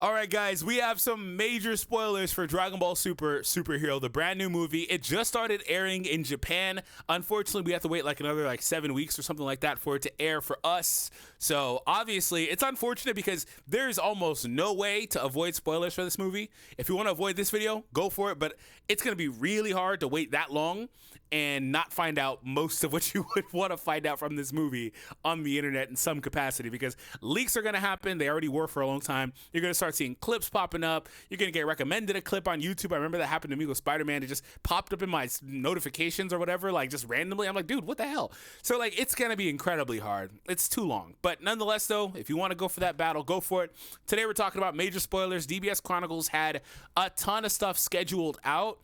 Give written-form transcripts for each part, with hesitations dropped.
All right, guys, we have some major spoilers for Dragon Ball Super Superhero, the brand new movie. It just started airing in Japan. Unfortunately, we have to wait like another 7 weeks or something like that for it to air for us. So obviously, it's unfortunate because there's almost no way to avoid spoilers for this movie. If you want to avoid this video, go for it. But it's going to be really hard to wait that long and not find out most of what you would want to find out from this movie on the internet in some capacity, because leaks are going to happen. They already were for a long time. You're going to start seeing clips popping up. You're going to get recommended a clip on YouTube. I remember that happened to me with Spider-Man. It just popped up in my notifications or whatever, just randomly. I'm like, dude, what the hell? So it's going to be incredibly hard. It's too long. But nonetheless, though, if you want to go for that battle, go for it. Today we're talking about major spoilers. DBS Chronicles had a ton of stuff scheduled out.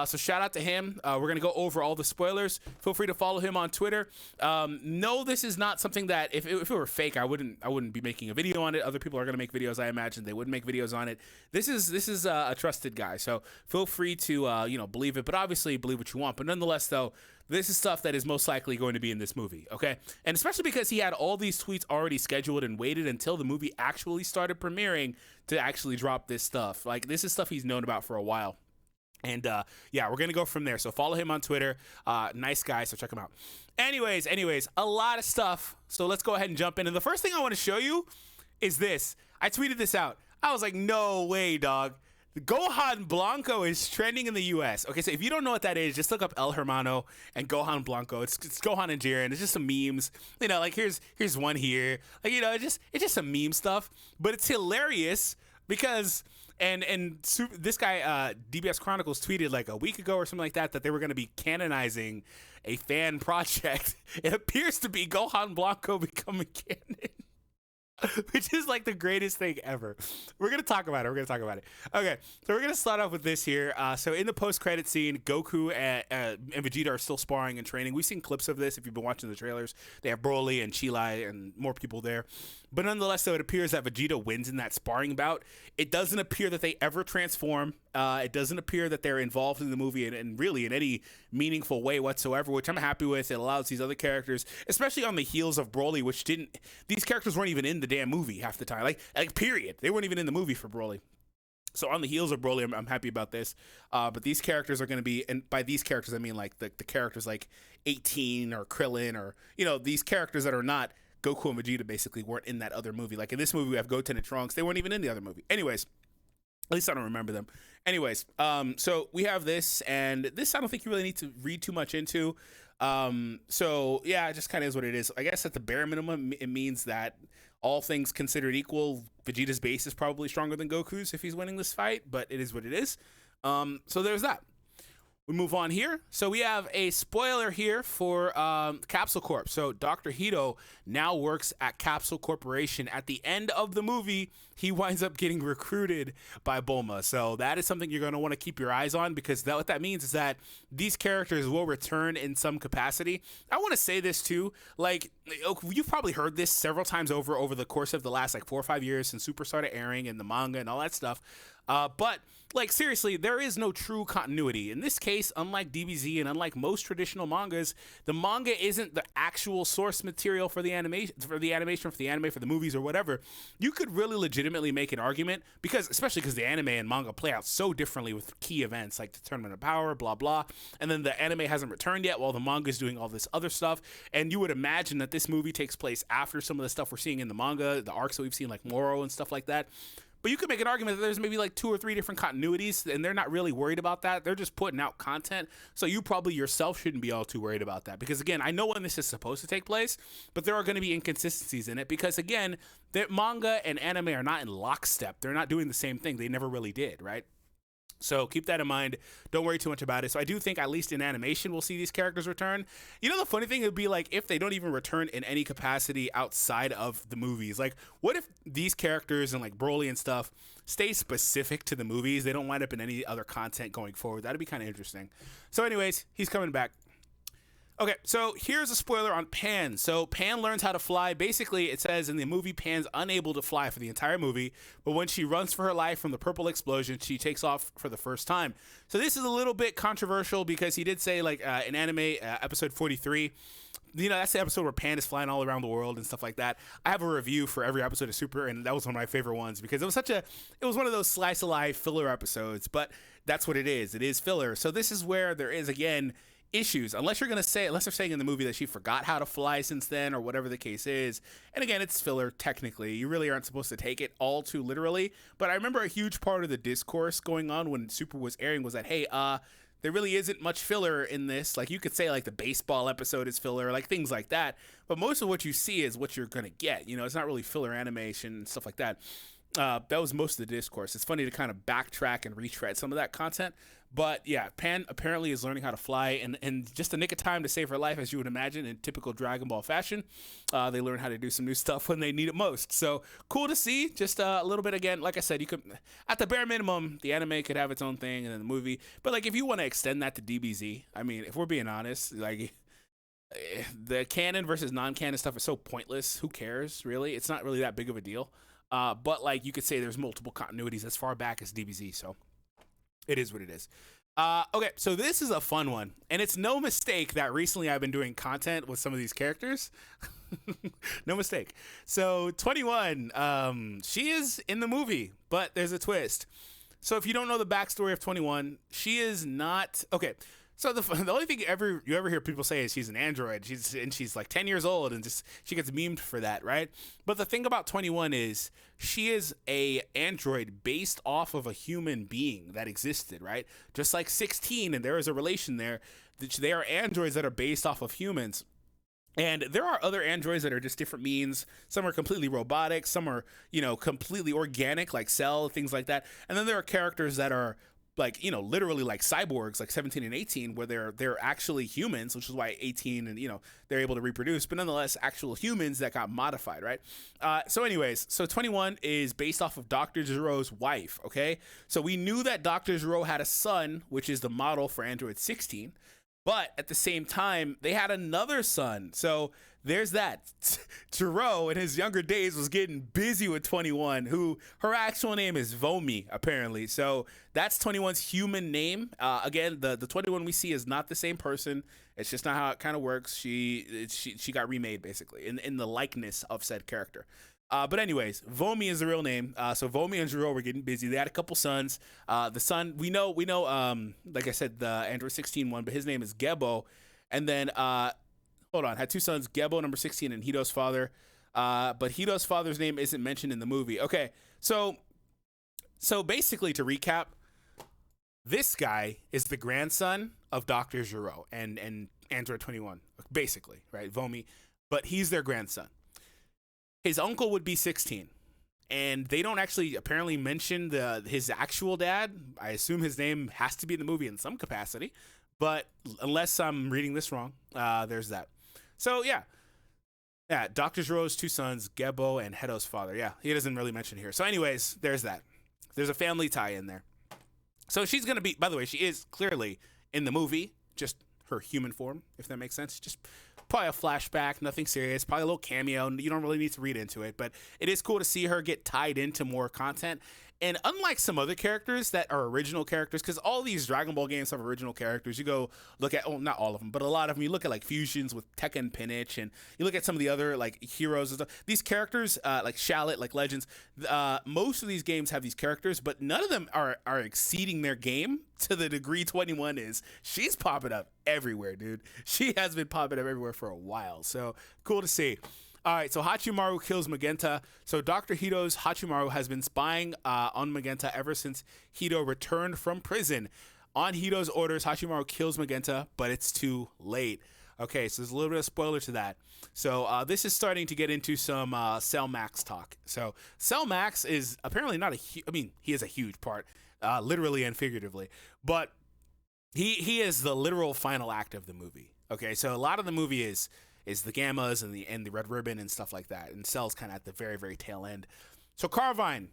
So shout out to him. We're going to go over all the spoilers. Feel free to follow him on Twitter. No, this is not something that if it were fake, I wouldn't be making a video on it. Other people are going to make videos. I imagine they would make videos on it. This is a trusted guy. So feel free to believe it, but obviously believe what you want. But nonetheless, though, this is stuff that is most likely going to be in this movie, okay? And especially because he had all these tweets already scheduled and waited until the movie actually started premiering to actually drop this stuff. This is stuff he's known about for a while. And yeah, we're gonna go from there. So follow him on Twitter. Nice guy, so check him out. Anyways, a lot of stuff. So let's go ahead and jump in. And the first thing I want to show you is this. I tweeted this out. I was like, no way, dog. Gohan Blanco is trending in the US. Okay, so if you don't know what that is, just look up El Hermano and Gohan Blanco. It's Gohan and Jiren. It's just some memes. Here's one here. It's just some meme stuff. But it's hilarious because this guy, DBS Chronicles, tweeted a week ago or something like that they were going to be canonizing a fan project. It appears to be Gohan Blanco becoming canon, which is the greatest thing ever. We're going to talk about it. Okay, so we're going to start off with this here. So in the post-credit scene, Goku and Vegeta are still sparring and training. We've seen clips of this if you've been watching the trailers. They have Broly and Chilai and more people there. But nonetheless, though, it appears that Vegeta wins in that sparring bout. It doesn't appear that they ever transform. It doesn't appear that they're involved in the movie and really in any meaningful way whatsoever, which I'm happy with. It allows these other characters, especially on the heels of Broly, these characters weren't even in the damn movie half the time. Period. They weren't even in the movie for Broly. So on the heels of Broly, I'm happy about this. But these characters are going to be, and by these characters, I mean the characters 18 or Krillin or, these characters that are not Goku and Vegeta basically weren't in that other movie. In this movie, we have Goten and Trunks. They weren't even in the other movie. Anyways, at least I don't remember them. Anyways, so we have this, and this I don't think you really need to read too much into. So yeah, it just kind of is what it is. I guess at the bare minimum, it means that all things considered equal, Vegeta's base is probably stronger than Goku's if he's winning this fight, but it is what it is. So there's that. We move on here. So we have a spoiler here for Capsule Corp. So Dr. Hito now works at Capsule Corporation. At the end of the movie, he winds up getting recruited by Bulma. So that is something you're going to want to keep your eyes on, because what that means is that these characters will return in some capacity. I want to say this too. You've probably heard this several times over the course of the last 4 or 5 years since Super started airing and the manga and all that stuff. But seriously, there is no true continuity. In this case, unlike DBZ and unlike most traditional mangas, the manga isn't the actual source material for the animation, for the anime, for the movies or whatever. You could really legitimately make an argument, especially because the anime and manga play out so differently with key events like the Tournament of Power, blah, blah. And then the anime hasn't returned yet while the manga is doing all this other stuff. And you would imagine that this movie takes place after some of the stuff we're seeing in the manga, the arcs that we've seen like Moro and stuff like that. But you could make an argument that there's maybe 2 or 3 different continuities, and they're not really worried about that. They're just putting out content. So you probably yourself shouldn't be all too worried about that. Because, again, I know when this is supposed to take place, but there are going to be inconsistencies in it. Because, again, the manga and anime are not in lockstep. They're not doing the same thing. They never really did, right? So keep that in mind. Don't worry too much about it. So I do think, at least in animation, we'll see these characters return. The funny thing would be if they don't even return in any capacity outside of the movies. What if these characters and Broly and stuff stay specific to the movies? They don't wind up in any other content going forward. That'd be kind of interesting. So anyways, he's coming back. Okay, so here's a spoiler on Pan. So Pan learns how to fly. Basically, it says in the movie, Pan's unable to fly for the entire movie, but when she runs for her life from the purple explosion, she takes off for the first time. So this is a little bit controversial because he did say, in anime, episode 43, that's the episode where Pan is flying all around the world and stuff like that. I have a review for every episode of Super, and that was one of my favorite ones because it was one of those slice of life filler episodes, but that's what it is. It is filler. So this is where there is, again, issues, unless they're saying in the movie that she forgot how to fly since then or whatever the case is. And again, it's filler technically. You really aren't supposed to take it all too literally. But I remember a huge part of the discourse going on when Super was airing was that, hey, there really isn't much filler in this. Like, you could say like the baseball episode is filler, like things like that. But most of what you see is what you're gonna get. It's not really filler animation and stuff like that. That was most of the discourse. It's funny to kind of backtrack and retread some of that content. But yeah, Pan apparently is learning how to fly in just a nick of time to save her life, as you would imagine, in typical Dragon Ball fashion. They learn how to do some new stuff when they need it most. So cool to see. Just a little bit again. Like I said, you could, at the bare minimum, the anime could have its own thing and then the movie. But like, if you want to extend that to DBZ, I mean, if we're being honest, like, the canon versus non-canon stuff is so pointless. Who cares, really? It's not really that big of a deal. But like, you could say there's multiple continuities as far back as DBZ, so it is what it is. Okay, so this is a fun one, and it's no mistake that recently I've been doing content with some of these characters. No mistake. So 21, she is in the movie, but there's a twist. So if you don't know the backstory of 21, she is not okay. So the only thing you ever hear people say is she's an android. She's like 10 years old and just she gets memed for that, right? But the thing about 21 is she is a android based off of a human being that existed, right? Just like 16, and there is a relation there. They are androids that are based off of humans. And there are other androids that are just different means. Some are completely robotic. Some are, completely organic, like Cell, things like that. And then there are characters that are like, literally like cyborgs, like 17 and 18, where they're actually humans, which is why 18 and, they're able to reproduce, but nonetheless actual humans that got modified, right? So anyways, so 21 is based off of Dr. Gero's wife, okay? So we knew that Dr. Gero had a son, which is the model for Android 16, but at the same time, they had another son. So there's that. Gero in his younger days was getting busy with 21, who her actual name is Vomi, apparently. So that's 21's human name. Again, the 21 we see is not the same person. It's just not how it kind of works. She got remade, basically, in the likeness of said character. But anyways, Vomi is the real name. So Vomi and Gero were getting busy. They had a couple sons. The son, we know, like I said, the Android 16 one, but his name is Gebo. And then, had two sons, Gebo, number 16, and Hito's father. But Hito's father's name isn't mentioned in the movie. Okay, so basically, to recap, this guy is the grandson of Dr. Gero and Android 21, basically, right? Vomi, but he's their grandson. His uncle would be 16, and they don't actually apparently mention his actual dad. I assume his name has to be in the movie in some capacity, but unless I'm reading this wrong, there's that. So yeah, Dr. Gero's two sons, Gebo and Heto's father. Yeah, he doesn't really mention here. So anyways, there's that. There's a family tie in there. So she's going to be, by the way, she is clearly in the movie, just her human form, if that makes sense. Just probably a flashback, nothing serious, probably a little cameo. You don't really need to read into it, but it is cool to see her get tied into more content. And unlike some other characters that are original characters, because all these Dragon Ball games have original characters, you go look at, not all of them, but a lot of them, you look at like fusions with Tekken Pinich, and you look at some of the other like heroes and stuff. These characters, like Shallot, like Legends, most of these games have these characters, but none of them are exceeding their game to the degree 21 is. She's popping up everywhere, dude. She has been popping up everywhere for a while. So cool to see. All right, so Hachimaru kills Magenta. So Dr. Hito's Hachimaru has been spying on Magenta ever since Hito returned from prison. On Hito's orders, Hachimaru kills Magenta, but it's too late. Okay, so there's a little bit of spoiler to that. So this is starting to get into some Cell Max talk. So Cell Max is apparently not he is a huge part, literally and figuratively, but he is the literal final act of the movie. Okay, so a lot of the movie is the Gammas and the Red Ribbon and stuff like that, and Cell's kind of at the very, very tail end. So Carmine,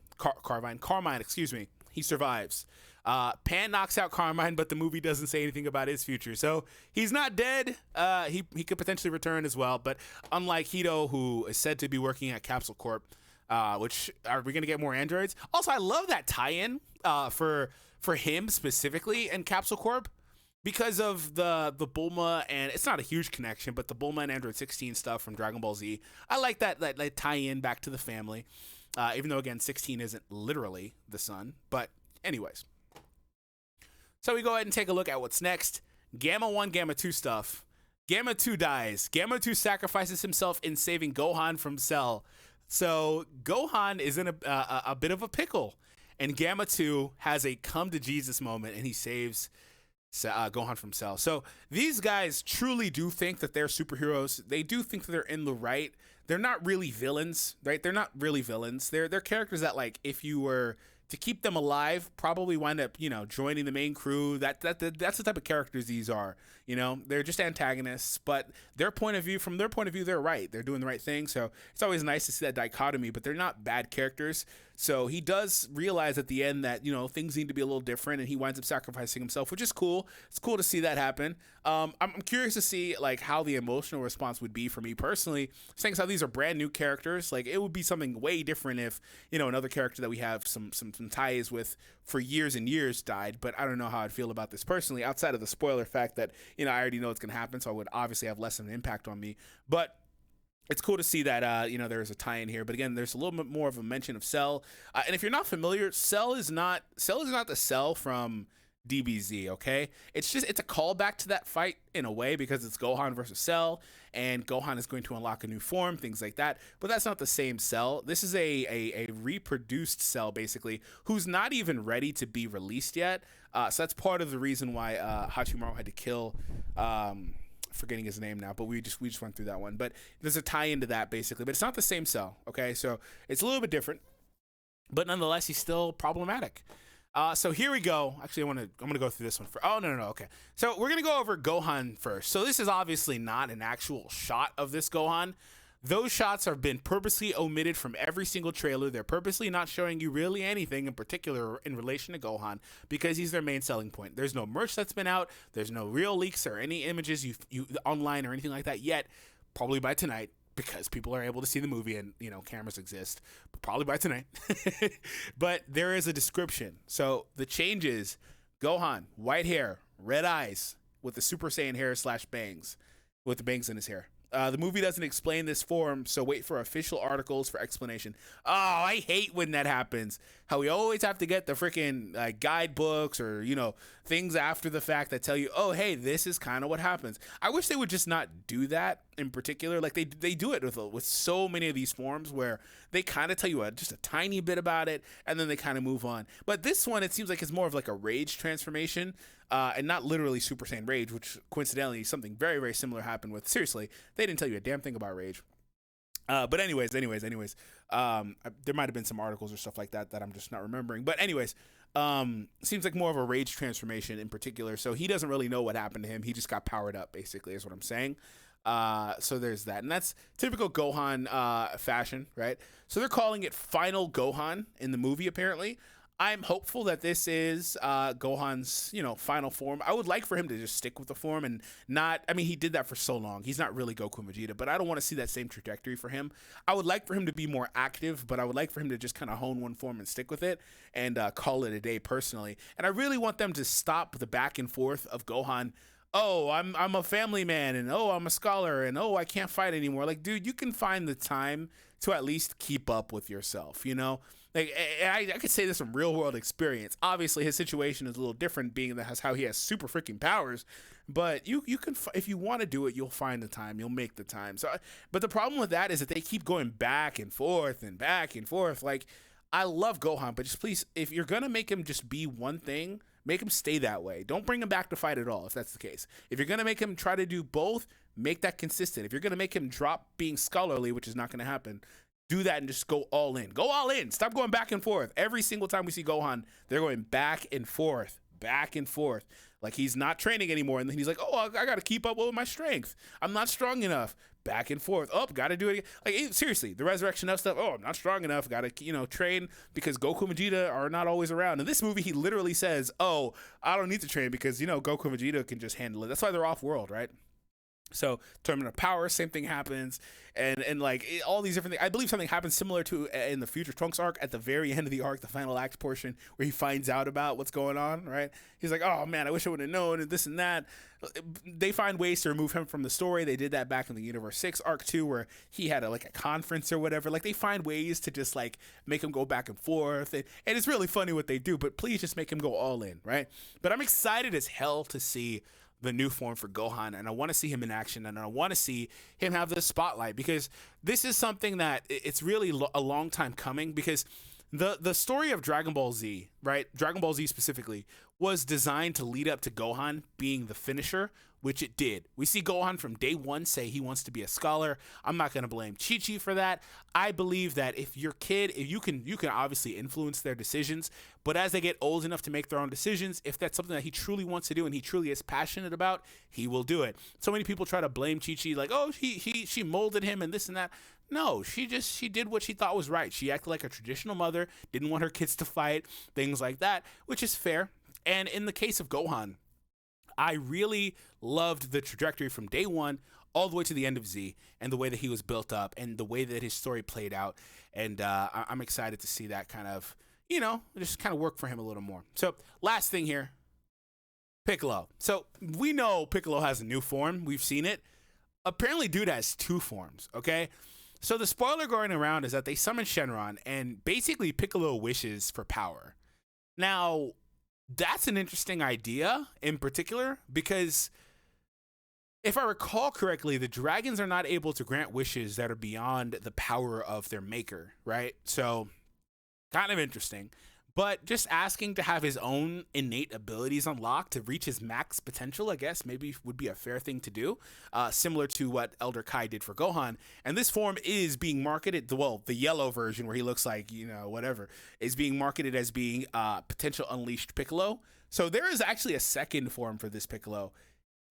he survives. Pan knocks out Carmine, but the movie doesn't say anything about his future. So he's not dead. He could potentially return as well, but unlike Hito, who is said to be working at Capsule Corp, which are we going to get more androids? Also, I love that tie-in for him specifically and Capsule Corp. because of the Bulma, and it's not a huge connection, but the Bulma and Android 16 stuff from Dragon Ball Z. I like that tie in back to the family. Even though again 16 isn't literally the son, but anyways. So we go ahead and take a look at what's next. Gamma 1, Gamma 2 stuff. Gamma 2 dies. Gamma 2 sacrifices himself in saving Gohan from Cell. So Gohan is in a bit of a pickle, and Gamma 2 has a come to Jesus moment, and he saves Gohan from Cell. So these guys truly do think that they're superheroes. They do think that they're in the right. They're not really villains, right? They're not really villains. They're characters that, like, if you were to keep them alive, probably wind up, joining the main crew. That's the type of characters these are. They're just antagonists, but from their point of view, they're right. They're doing the right thing. So it's always nice to see that dichotomy, but they're not bad characters. So he does realize at the end that, things need to be a little different, and he winds up sacrificing himself, which is cool. It's cool to see that happen. I'm curious to see, like, how the emotional response would be for me personally, saying how these are brand new characters. Like, it would be something way different if, another character that we have some ties with for years and years died, but I don't know how I'd feel about this personally, outside of the spoiler fact that, I already know it's going to happen, so it would obviously have less of an impact on me. But it's cool to see that, there's a tie-in here. But again, there's a little bit more of a mention of Cell. And if you're not familiar, Cell is not the Cell from DBZ, okay? It's a callback to that fight in a way, because it's Gohan versus Cell, and Gohan is going to unlock a new form, things like that. But that's not the same Cell. This is a reproduced Cell, basically, who's not even ready to be released yet. So that's part of the reason why Hachimaru had to kill... forgetting his name now, but we just went through that one. But there's a tie into that, basically, but it's not the same Cell, okay? So it's a little bit different, but nonetheless, he's still problematic. So here we go. Actually, I'm gonna go through this one for. Oh no, okay. So we're gonna go over Gohan first. So this is obviously not an actual shot of this Gohan. Those shots have been purposely omitted from every single trailer. They're purposely not showing you really anything in particular in relation to Gohan, because he's their main selling point. There's no merch that's been out. There's no real leaks or any images you online or anything like that yet. Probably by tonight, because people are able to see the movie and, cameras exist. But probably by tonight. But there is a description. So the changes: Gohan, white hair, red eyes, with the Super Saiyan hair / bangs, with the bangs in his hair. The movie doesn't explain this form, so wait for official articles for explanation. Oh, I hate when that happens. How we always have to get the freaking guidebooks or, things after the fact that tell you, oh, hey, this is kind of what happens. I wish they would just not do that in particular. Like, they do it with so many of these forms where they kind of tell you just a tiny bit about it, and then they kind of move on. But this one, it seems like it's more of like a rage transformation. And not literally Super Saiyan Rage, which coincidentally something very, very similar happened with. Seriously, they didn't tell you a damn thing about Rage. But anyways, there might have been some articles or stuff like that I'm just not remembering. But anyways, seems like more of a Rage transformation in particular. So he doesn't really know what happened to him. He just got powered up, basically, is what I'm saying. So there's that. And that's typical Gohan fashion, right? So they're calling it Final Gohan in the movie, apparently. I'm hopeful that this is Gohan's, final form. I would like for him to just stick with the form and not... I mean, he did that for so long. He's not really Goku Vegeta, but I don't want to see that same trajectory for him. I would like for him to be more active, but I would like for him to just kind of hone one form and stick with it and call it a day personally. And I really want them to stop the back and forth of Gohan. Oh, I'm a family man, and oh, I'm a scholar, and oh, I can't fight anymore. Like, dude, you can find the time to at least keep up with yourself, Like, I could say this from real world experience. Obviously, his situation is a little different, being that how he has super freaking powers. But you can, if you want to do it, you'll find the time. You'll make the time. So, but the problem with that is that they keep going back and forth and back and forth. Like, I love Gohan, but just please, if you're gonna make him just be one thing, make him stay that way. Don't bring him back to fight at all, if that's the case. If you're gonna make him try to do both, make that consistent. If you're gonna make him drop being scholarly, which is not gonna happen, do that and just go all in. Go all in. Stop going back and forth. Every single time we see Gohan, they're going back and forth. Like, he's not training anymore. And then he's like, oh, I got to keep up with my strength. I'm not strong enough. Back and forth. Oh, got to do it again. Like, seriously, the Resurrection of stuff. Oh, I'm not strong enough. Got to, train because Goku and Vegeta are not always around. In this movie, he literally says, oh, I don't need to train because, Goku and Vegeta can just handle it. That's why they're off world, right? So Tournament of Power, same thing happens, and like all these different things. I believe something happens similar to in the Future Trunks arc at the very end of the arc, the final act portion, where he finds out about what's going on. Right? He's like, "Oh man, I wish I would have known," and this and that. They find ways to remove him from the story. They did that back in the Universe 6 arc too, where he had like a conference or whatever. Like they find ways to just like make him go back and forth, and it's really funny what they do. But please just make him go all in, right? But I'm excited as hell to see the new form for Gohan, and I want to see him in action, and I want to see him have the spotlight, because this is something that it's really a long time coming, because the story of Dragon Ball Z, right? Dragon Ball Z specifically was designed to lead up to Gohan being the finisher, which it did. We see Gohan from day one say he wants to be a scholar. I'm not going to blame Chi-Chi for that. I believe that if your kid, if you can obviously influence their decisions, but as they get old enough to make their own decisions, if that's something that he truly wants to do and he truly is passionate about, he will do it. So many people try to blame Chi-Chi, like, oh, she molded him and this and that. No, she did what she thought was right. She acted like a traditional mother, didn't want her kids to fight, things like that, which is fair. And in the case of Gohan, I really loved the trajectory from day one all the way to the end of Z, and the way that he was built up and the way that his story played out. And I'm excited to see that kind of, just kind of work for him a little more. So last thing here, Piccolo. So we know Piccolo has a new form. We've seen it. Apparently dude has two forms, okay? So the spoiler going around is that they summon Shenron, and basically Piccolo wishes for power. Now, that's an interesting idea in particular, because if I recall correctly, the dragons are not able to grant wishes that are beyond the power of their maker, right? So kind of interesting. But just asking to have his own innate abilities unlocked to reach his max potential, I guess, maybe would be a fair thing to do, similar to what Elder Kai did for Gohan. And this form is being marketed, well, the yellow version where he looks like, whatever, is being marketed as being potential unleashed Piccolo. So there is actually a second form for this Piccolo,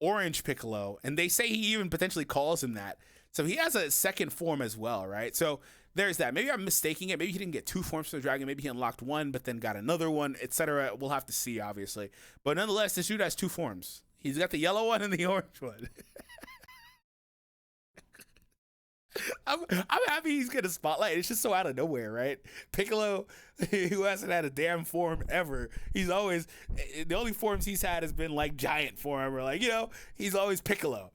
Orange Piccolo, and they say he even potentially calls him that. So he has a second form as well, right? So there's that. Maybe I'm mistaking it. Maybe he didn't get two forms for the dragon. Maybe he unlocked one, but then got another one, etc. We'll have to see, obviously. But nonetheless, this dude has two forms. He's got the yellow one and the orange one. I'm happy he's getting a spotlight. It's just so out of nowhere, right? Piccolo, who hasn't had a damn form ever. He's always, the only forms he's had has been like giant form, or like, he's always Piccolo.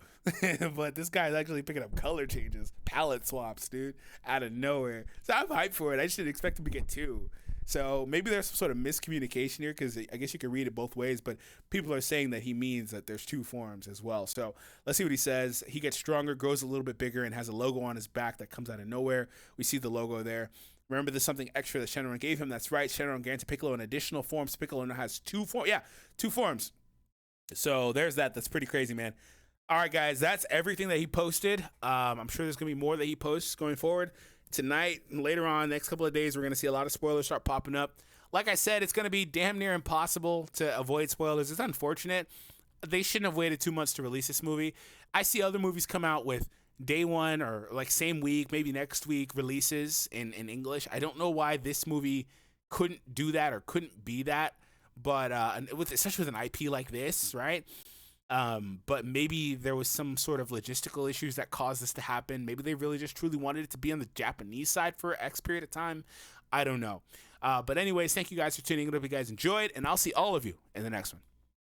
But this guy's actually picking up color changes, palette swaps, dude, out of nowhere. So I'm hyped for it. I should expect him to get two. So maybe there's some sort of miscommunication here, because I guess you can read it both ways, but people are saying that he means that there's two forms as well. So let's see what he says. He gets stronger, grows a little bit bigger, and has a logo on his back that comes out of nowhere. We see the logo there. Remember, there's something extra that Shenron gave him. That's right. Shenron granted Piccolo an additional form. So Piccolo now has two forms. Yeah, two forms. So there's that. That's pretty crazy, man. All right, guys, that's everything that he posted. I'm sure there's going to be more that he posts going forward. Tonight and later on, next couple of days, we're going to see a lot of spoilers start popping up. Like I said, it's going to be damn near impossible to avoid spoilers. It's unfortunate. They shouldn't have waited 2 months to release this movie. I see other movies come out with day one or like same week, maybe next week releases in English. I don't know why this movie couldn't do that or couldn't be that. But especially with an IP like this, right? But maybe there was some sort of logistical issues that caused this to happen. Maybe they really just truly wanted it to be on the Japanese side for X period of time. I don't know. But anyways, thank you guys for tuning in. I hope you guys enjoyed, and I'll see all of you in the next one.